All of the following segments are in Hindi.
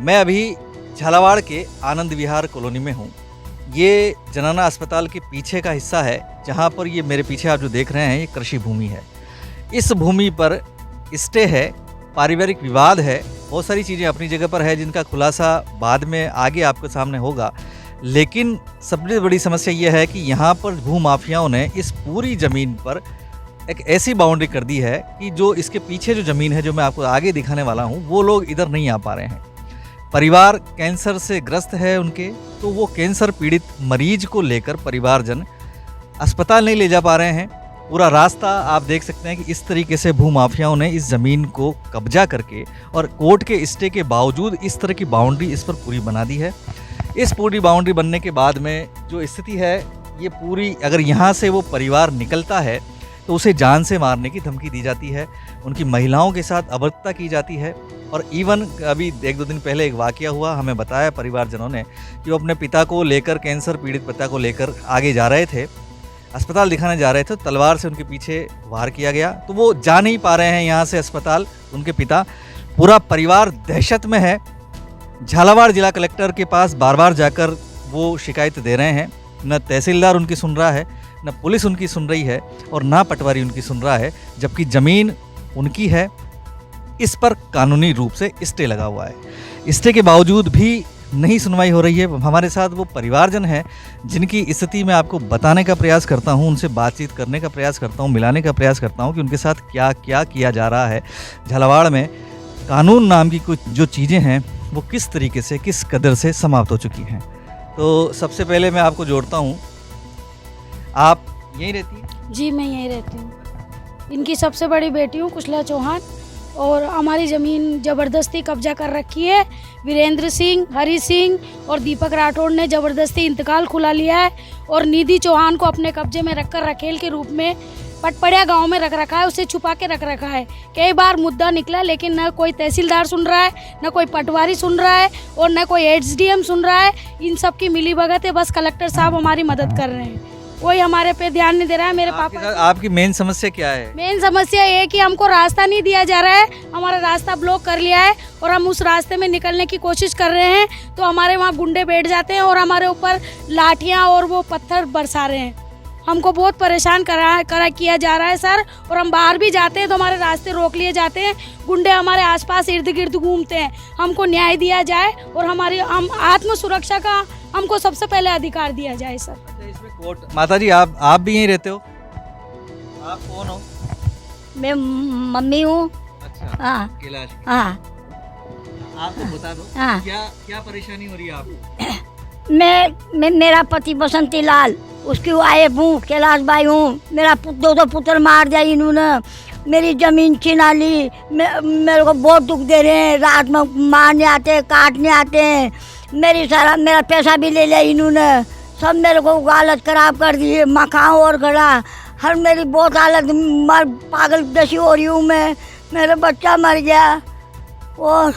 मैं अभी झालावाड़ के आनंद विहार कॉलोनी में हूँ। ये जनाना अस्पताल के पीछे का हिस्सा है, जहाँ पर ये मेरे पीछे आप जो देख रहे हैं ये कृषि भूमि है। इस भूमि पर स्टे है, पारिवारिक विवाद है, बहुत सारी चीज़ें अपनी जगह पर है जिनका खुलासा बाद में आगे आपके सामने होगा। लेकिन सबसे बड़ी समस्या ये है कि यहाँ पर भूमाफियाओं ने इस पूरी ज़मीन पर एक ऐसी बाउंड्री कर दी है कि जो इसके पीछे जो ज़मीन है, जो मैं आपको आगे दिखाने वाला हूँ, वो लोग इधर नहीं आ पा रहे हैं। परिवार कैंसर से ग्रस्त है उनके, तो वो कैंसर पीड़ित मरीज को लेकर परिवारजन अस्पताल नहीं ले जा पा रहे हैं। पूरा रास्ता आप देख सकते हैं कि इस तरीके से भूमाफियाओं ने इस ज़मीन को कब्जा करके और कोर्ट के स्टे के बावजूद इस तरह की बाउंड्री इस पर पूरी बना दी है। इस पूरी बाउंड्री बनने के बाद में जो स्थिति है, ये पूरी, अगर यहाँ से वो परिवार निकलता है तो उसे जान से मारने की धमकी दी जाती है, उनकी महिलाओं के साथ अभद्रता की जाती है। और इवन अभी 1-2 दिन पहले एक वाकया हुआ, हमें बताया परिवारजनों ने कि वो अपने पिता को लेकर, कैंसर पीड़ित पिता को लेकर आगे जा रहे थे, अस्पताल दिखाने जा रहे थे, तलवार से उनके पीछे वार किया गया, तो वो जा नहीं पा रहे हैं यहाँ से अस्पताल। उनके पिता, पूरा परिवार दहशत में है। झालावाड़ जिला कलेक्टर के पास बार बार जाकर वो शिकायत दे रहे हैं, न तहसीलदार उनकी सुन रहा है, न पुलिस उनकी सुन रही है और ना पटवारी उनकी सुन रहा है, जबकि ज़मीन उनकी है। इस पर कानूनी रूप से स्टे लगा हुआ है। स्टे के बावजूद भी नहीं सुनवाई हो रही है। हमारे साथ वो परिवारजन हैं जिनकी स्थिति मैं आपको बताने का प्रयास करता हूँ, उनसे बातचीत करने का प्रयास करता हूँ, मिलाने का प्रयास करता हूँ कि उनके साथ क्या क्या किया जा रहा है। झालावाड़ में कानून नाम की कुछ जो चीज़ें हैं वो किस तरीके से, किस कदर से समाप्त हो चुकी हैं। तो सबसे पहले मैं आपको जोड़ता हूँ, आप यहीं रहती हैं? जी, मैं यहीं रहती हूँ। इनकी सबसे बड़ी बेटी हूँ कुशला चौहान, और हमारी ज़मीन ज़बरदस्ती कब्जा कर रखी है। वीरेंद्र सिंह, हरी सिंह और दीपक राठौड़ ने ज़बरदस्ती इंतकाल खुला लिया है और निधि चौहान को अपने कब्जे में रखकर रखेल के रूप में पटपड़िया गांव में रख रखा है, उसे छुपा के रख रखा है। कई बार मुद्दा निकला, लेकिन न कोई तहसीलदार सुन रहा है, न कोई पटवारी सुन रहा है और न कोई एसडीएम सुन रहा है। इन सब की मिलीभगत है, बस कलेक्टर साहब हमारी मदद कर रहे हैं, कोई हमारे पे ध्यान नहीं दे रहा है। मेरे पापा, आपकी मेन समस्या क्या है? मेन समस्या ये है कि हमको रास्ता नहीं दिया जा रहा है, हमारा रास्ता ब्लॉक कर लिया है और हम उस रास्ते में निकलने की कोशिश कर रहे हैं तो हमारे वहाँ गुंडे बैठ जाते हैं और हमारे ऊपर लाठियाँ और वो पत्थर बरसा रहे हैं। हमको बहुत परेशान किया जा रहा है सर, और हम बाहर भी जाते हैं तो हमारे रास्ते रोक लिए जाते हैं। गुंडे हमारे आसपास इर्द गिर्द घूमते हैं। हमको न्याय दिया जाए और हम आत्म सुरक्षा का हमको सबसे पहले अधिकार दिया जाए सर। अच्छा, इसमें कोर्ट, माता जी आप भी यहीं रहते हो? आप कौन हो? मैं मम्मी हूँ। अच्छा, हाँ कैलाश। हाँ। आपको बता दो, हाँ। क्या परेशानी हो रही है आपको? मैं मेरा पति बसंती लाल, उसकी वाइफ हूँ, कैलाश भाई हूँ। मेरा दो पुत्र मार दिया इन्होंने, मेरी ज़मीन छीना ली। मेरे को बहुत दुख दे रहे हैं। रात में मारने आते हैं, काटने आते हैं। मेरा पैसा भी ले लिया इन्होंने। सब मेरे को हालत ख़राब कर दी है, मकान और घड़ा। हर मेरी बहुत हालत पागल जैसी हो रही हूँ मैं। मेरा बच्चा मर गया और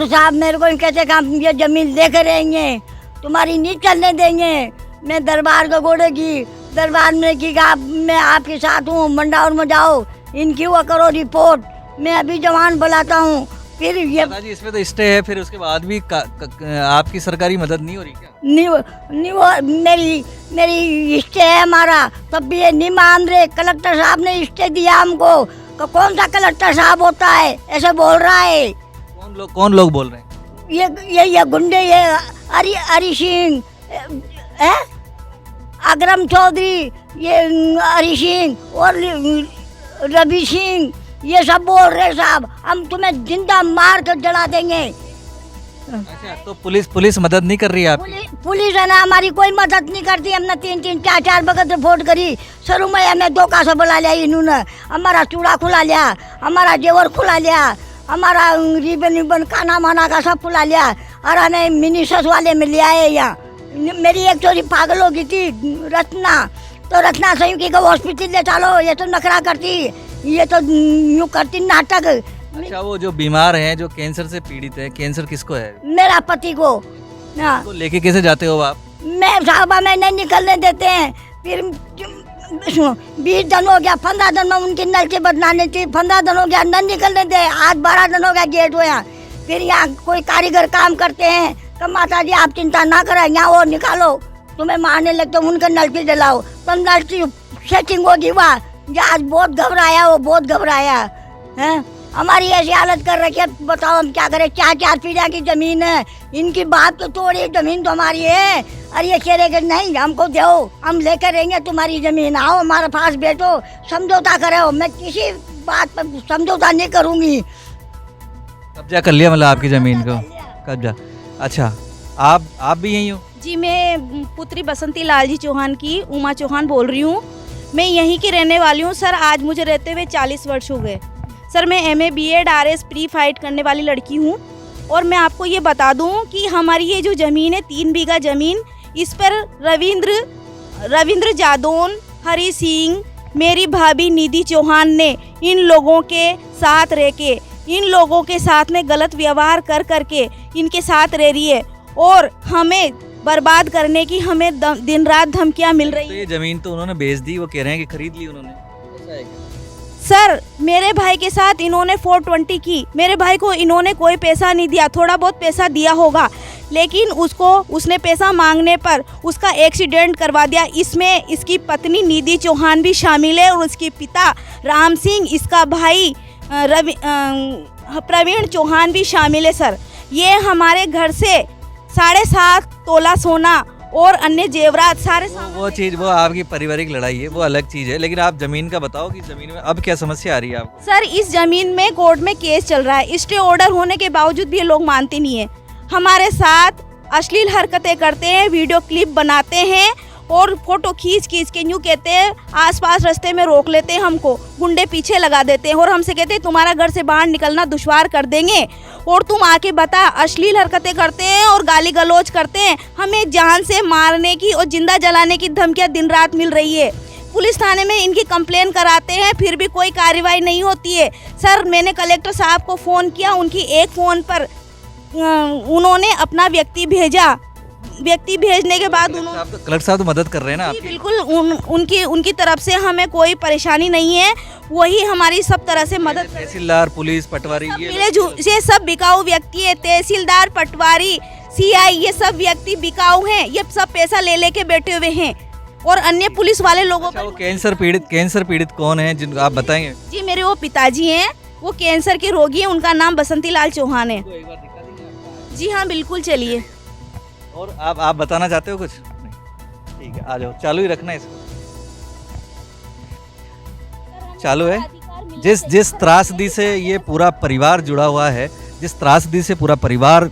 साहब मेरे को कहते कि हम ये ज़मीन लेकर रहेंगे, तुम्हारी नहीं चलने देंगे। मैं दरबार का घोड़ेगी, दरबार में की मैं आपके साथ हूँ, मंडाउर में जाओ, इनकी वो करो रिपोर्ट। मैं अभी जवान बुलाता हूँ। फिर ये जी, इसमें तो स्टे है, फिर उसके बाद भी आपकी सरकारी मदद नहीं हो रही क्या? नहीं वो मेरी स्टे है हमारा, तब भी ये नहीं मान रहे। कलेक्टर साहब ने स्टे दिया हमको। तो कौन सा कलेक्टर साहब होता है, ऐसे बोल रहा है। कौन लोग बोल रहे हैं? ये गुंडे, ये हरी सिंह, अकरम चौधरी, ये हरी सिंह और रवि सिंह, ये सब बोल रहे साहब हम तुम्हें जिंदा मार कर जला देंगे। अच्छा, तो पुलिस मदद नहीं कर रही है आपकी? पुलिस है ना, हमारी कोई मदद नहीं करती। हमने 3-3, 4-4 बगत रिपोर्ट करी। शुरू में हमें धोखा से बुला लिया इन्होंने। हमारा चूड़ा खुला लिया, हमारा जेवर खुला लिया, हमारा रिबन खाना माना का सब खुला लिया और हमें मिनी सस वाले में लिया है यहाँ। मेरी एक चोरी पागल हो गई थी, रत्ना, तो रत्ना सही की हॉस्पिटल ले चलो। ये तो नखरा करती, ये तो यूँ करती नाटक। अच्छा, वो जो बीमार हैं, जो कैंसर से पीड़ित है, कैंसर किसको है? मेरा पति को। हाँ। तो लेके कैसे जाते हो आप? मैं साहबा में नहीं निकलने देते हैं। फिर 20 दिन हो गया, 15 दिन में उनकी नल की बदलानी थी, 15 दिन हो गया नल निकलने दे, आज 12 दिन हो गया गेट होया। फिर यहाँ कोई कारीगर काम करते हैं तो माता जी आप चिंता ना करें, यहाँ वो निकालो, तुम्हें मारने लगते उनके नलकी जलाओ, तो नलकी सेटिंग होगी वहाँ। आज बहुत घबराया, वो बहुत घबराया है। हमारी ऐसी हालत कर रखी है, बताओ हम क्या करें। 4-4 पीढ़िया की जमीन है, इनकी बात तो थोड़ी, जमीन तो हमारी है। और ये कह रहे कि नहीं हमको दो, हम लेकर रहेंगे तुम्हारी जमीन, आओ हमारे पास बैठो, समझौता करो। मैं किसी बात पर समझौता नहीं करूँगी। कब्जा कर लिया मतलब आपकी ज़मीन को? कब्जा, अच्छा। आप भी यहीं हो? जी, मैं पुत्री बसंती लाल जी चौहान की उमा चौहान बोल रही हूँ। मैं यहीं की रहने वाली हूँ सर। आज मुझे रहते हुए 40 वर्ष हो गए सर। मैं MA BEd RS pre fight करने वाली लड़की हूँ। और मैं आपको ये बता दूँ कि हमारी ये जो ज़मीन है 3 बीघा ज़मीन, इस पर रविंद्र जादौन, हरी सिंह, मेरी भाभी निधि चौहान ने इन लोगों के साथ रह के, इन लोगों के साथ में गलत व्यवहार कर करके इनके साथ रह रही है और हमें बर्बाद करने की हमें दिन रात धमकियां मिल रही तो है। ये ज़मीन तो उन्होंने बेच दी, वो कह रहे हैं कि खरीद ली उन्होंने, ऐसा है क्या? सर, मेरे भाई के साथ इन्होंने 420 की। मेरे भाई को इन्होंने कोई पैसा नहीं दिया, थोड़ा बहुत पैसा दिया होगा, लेकिन उसने पैसा मांगने पर उसका एक्सीडेंट करवा दिया। इसमें इसकी पत्नी निधि चौहान भी शामिल है और उसके पिता राम सिंह, इसका भाई प्रवीण चौहान भी शामिल है सर। ये हमारे घर से 7.5 तोला सोना और अन्य जेवरात सारे वो चीज़, वो आपकी पारिवारिक लड़ाई है, वो अलग चीज़ है। लेकिन आप ज़मीन का बताओ कि ज़मीन में अब क्या समस्या आ रही है आपको? सर, इस ज़मीन में कोर्ट में केस चल रहा है। स्टे ऑर्डर होने के बावजूद भी ये लोग मानते नहीं है। हमारे साथ अश्लील हरकतें करते हैं, वीडियो क्लिप बनाते हैं और फोटो खींच के यूँ कहते हैं, आसपास रास्ते में रोक लेते हैं, हमको गुंडे पीछे लगा देते हैं और हमसे कहते हैं तुम्हारा घर से बाहर निकलना दुश्वार कर देंगे और तुम आके बता। अश्लील हरकतें करते हैं और गाली गलौज करते हैं। हमें जान से मारने की और जिंदा जलाने की धमकियां दिन रात मिल रही है। पुलिस थाने में इनकी कंप्लेन कराते हैं, फिर भी कोई कार्रवाई नहीं होती है। सर, मैंने कलेक्टर साहब को फ़ोन किया, उनकी एक फ़ोन पर उन्होंने अपना व्यक्ति भेजा। व्यक्ति भेजने के बाद कलेक्टर साहब तो मदद कर रहे हैं ना आपकी? बिल्कुल, उनकी तरफ से हमें कोई परेशानी नहीं है। वही हमारी सब तरह से मदद कर रहे हैं। तहसीलदार, पुलिस, पटवारी, ये सब बिकाऊ व्यक्ति है। तहसीलदार, पटवारी, CI, ये सब व्यक्ति बिकाऊ हैं। ये सब पैसा ले लेके बैठे हुए हैं और अन्य पुलिस वाले लोगों पर। वो कैंसर पीड़ित कौन है जिनको आप बताएंगे? जी, मेरे वो पिताजी हैं, वो कैंसर के रोगी हैं। उनका नाम बसंती लाल चौहान है। जी हाँ, बिल्कुल, चलिए। और आप बताना चाहते हो कुछ? नहीं, ठीक है, आ जाओ, चालू ही रखना इसको। चालू है। जिस त्रासदी से ये पूरा परिवार जुड़ा हुआ है, जिस त्रासदी से पूरा परिवार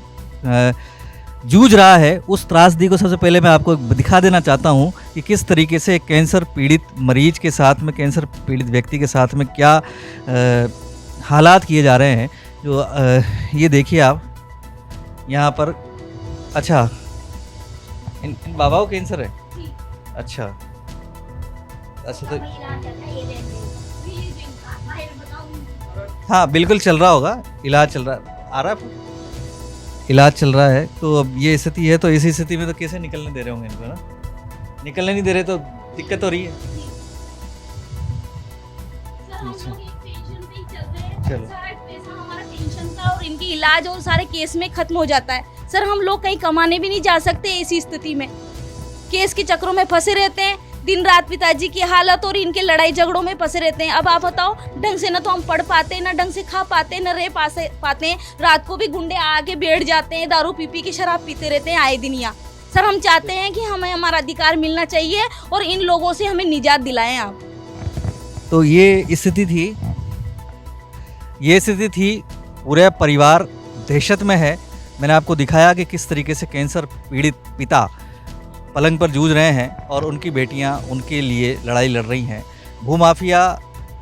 जूझ रहा है, उस त्रासदी को सबसे पहले मैं आपको दिखा देना चाहता हूँ कि किस तरीके से कैंसर पीड़ित मरीज के साथ में, कैंसर पीड़ित व्यक्ति के साथ में क्या हालात किए जा रहे हैं। जो ये देखिए आप यहाँ पर। अच्छा, इन बाबा को कैंसर है? अच्छा, तो हाँ, बिल्कुल चल रहा होगा, इलाज चल रहा इलाज चल रहा है। तो अब ये स्थिति है, तो इसी स्थिति में तो कैसे निकलने दे रहे होंगे इनको, ना? निकलने नहीं दे रहे तो दिक्कत हो रही है। चलो, हमारा टेंशन का और इनकी इलाज और सारे केस में खत्म हो जाता है। सर, हम लोग कहीं कमाने भी नहीं जा सकते ऐसी स्थिति में। केस के चक्रों में फंसे रहते हैं, दिन रात पिताजी की हालत और इनके लड़ाई झगड़ों में फंसे रहते हैं। अब आप बताओ, ढंग से ना तो हम पढ़ पाते हैं, ना ढंग से खा पाते हैं, ना रह पाते हैं। रात को भी गुंडे आके बैठ जाते हैं, दारू पी के शराब पीते रहते हैं आए दिन यहाँ। सर, हम चाहते हैं कि हमें हमारा अधिकार मिलना चाहिए और इन लोगों से हमें निजात दिलाएं आप। तो ये स्थिति थी, पूरा परिवार दहशत में है। मैंने आपको दिखाया कि किस तरीके से कैंसर पीड़ित पिता पलंग पर जूझ रहे हैं और उनकी बेटियां उनके लिए लड़ाई लड़ रही हैं। भूमाफिया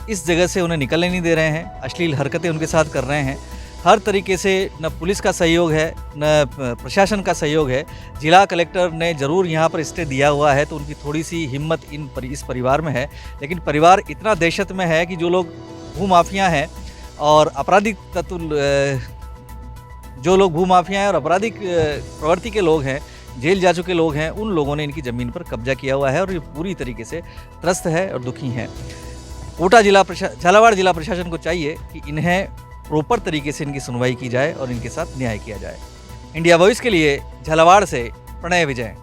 इस जगह से उन्हें निकलने नहीं दे रहे हैं, अश्लील हरकतें उनके साथ कर रहे हैं। हर तरीके से न पुलिस का सहयोग है, न प्रशासन का सहयोग है। जिला कलेक्टर ने ज़रूर यहाँ पर स्टे दिया हुआ है, तो उनकी थोड़ी सी हिम्मत इस परिवार में है। लेकिन परिवार इतना दहशत में है कि जो लोग भूमाफिया हैं और आपराधिक तत्व, जो लोग भूमाफिया हैं और आपराधिक प्रवृत्ति के लोग हैं, जेल जा चुके लोग हैं, उन लोगों ने इनकी ज़मीन पर कब्जा किया हुआ है और ये पूरी तरीके से त्रस्त है और दुखी हैं। झालावाड़ जिला प्रशासन को चाहिए कि इन्हें प्रॉपर तरीके से इनकी सुनवाई की जाए और इनके साथ न्याय किया जाए। इंडिया वॉइस के लिए झालावाड़ से प्रणय विजय।